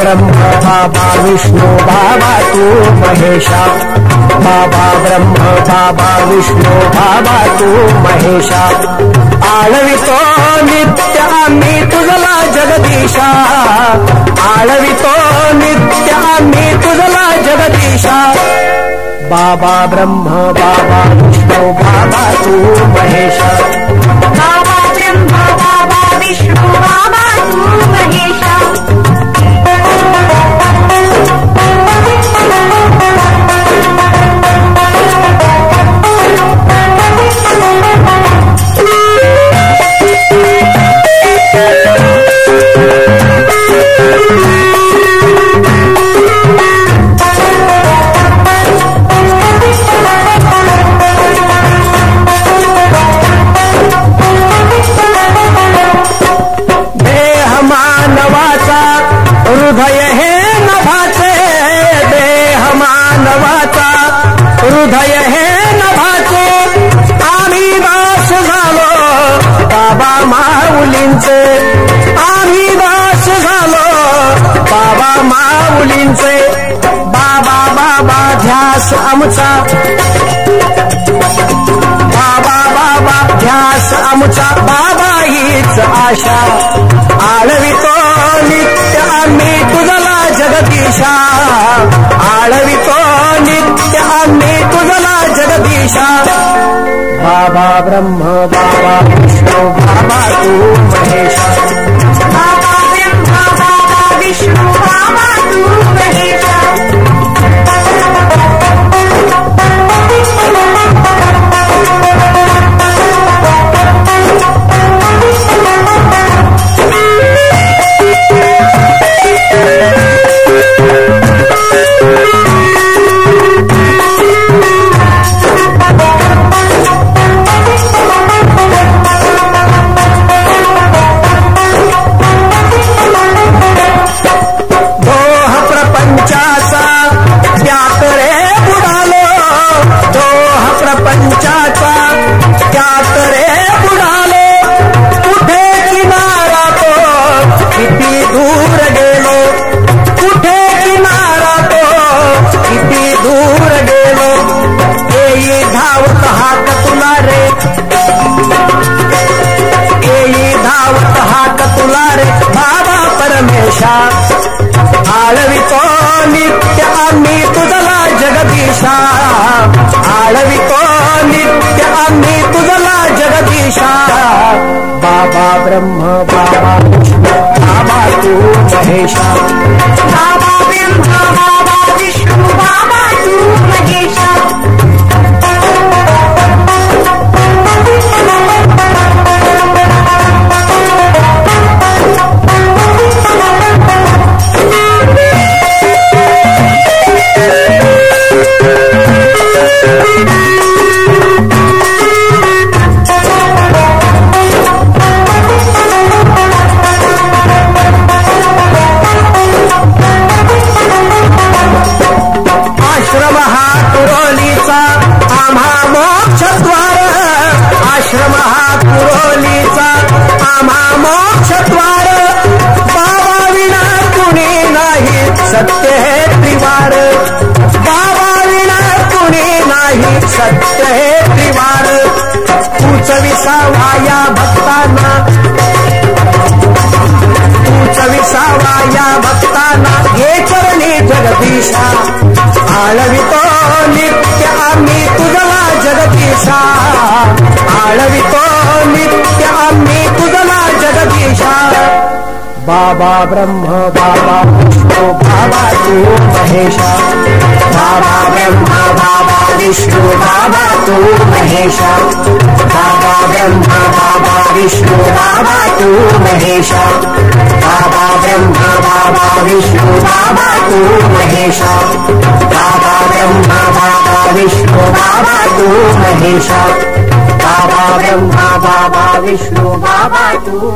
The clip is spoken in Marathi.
ब्रह्म बाबा विष्णू बाबा तू महेशा, बाबा ब्रह्म बाबा विष्णू बाबा तू महेशा, आळवितो नित्य आम्ही तुझला जगदीशा, आळवितो नित्य आम्ही तुझला जगदीशा, बाबा ब्रह्म बाबा विष्णू बाबा तू महेशा, बाबा ब्रह्म बाबा विष्णू बाबा तू महेशा, हृदय हे नभाचे, देह मानवाचा हृदय हे नभाचे, आम्ही दास झालो बाबा माऊलींचे, आम्ही दास झालो बाबा माऊलींचे, बाबा बाबा ध्यास आमचा, बाबा बाबा ध्यास आमचा, बाबा हीच आशा, आळवितो नित्य आम्ही तुझला जगदीशा, आळवितो नित्य आम्ही तुझला जगदीशा, बाबा ब्रह्म बाबा विष्णू बाबा तू महेशा, बाबा ब्रह्म बाबा विष्णू बाबा तू महेशा, आळवितो नित्य आम्ही तुझला जगदीशा, आळवितो नित्य आम्ही तुझला जगदीशा, बाबा ब्रह्म बाबा विष्णू बाबा तू महेशा, बाबा ब्रह्म बाबा विष्णू बाबा तू महेशा, आश्रम हा कुरोलीचा आम्हा मोक्षद्वार, आश्रम हा कुरोलीचा आम्हा मोक्षद्वार, बाबा विना कुणी नाही सत्य हे त्रिवार, बाबा विना कुणी नाही सत्य हे त्रिवार, तूच विसावा या भक्तांना, तूच विसावा या भक्तांना, हे चरणी जगदीशा, आळवितो नित्य आम्ही तुझला जगदीशा, आळवितो नित्य आम्ही तुझला जगदीशा, बाबा ब्रह्म बाबा विष्णू बाबा तू महेशा, बाबा ब्रह्म बाबा विष्णू बाबा तू महेशा, बाबा ब्रह्म बाबा विष्णू बाबा तू महेशा, बाबा ब्रह्म बाबा विष्णू बाबा तू महेशा, बाबा ब्रह्म बाबा विष्णू बाबा तू महेशा, बाबा ब्रह्म बाबा विष्णू बाबा तू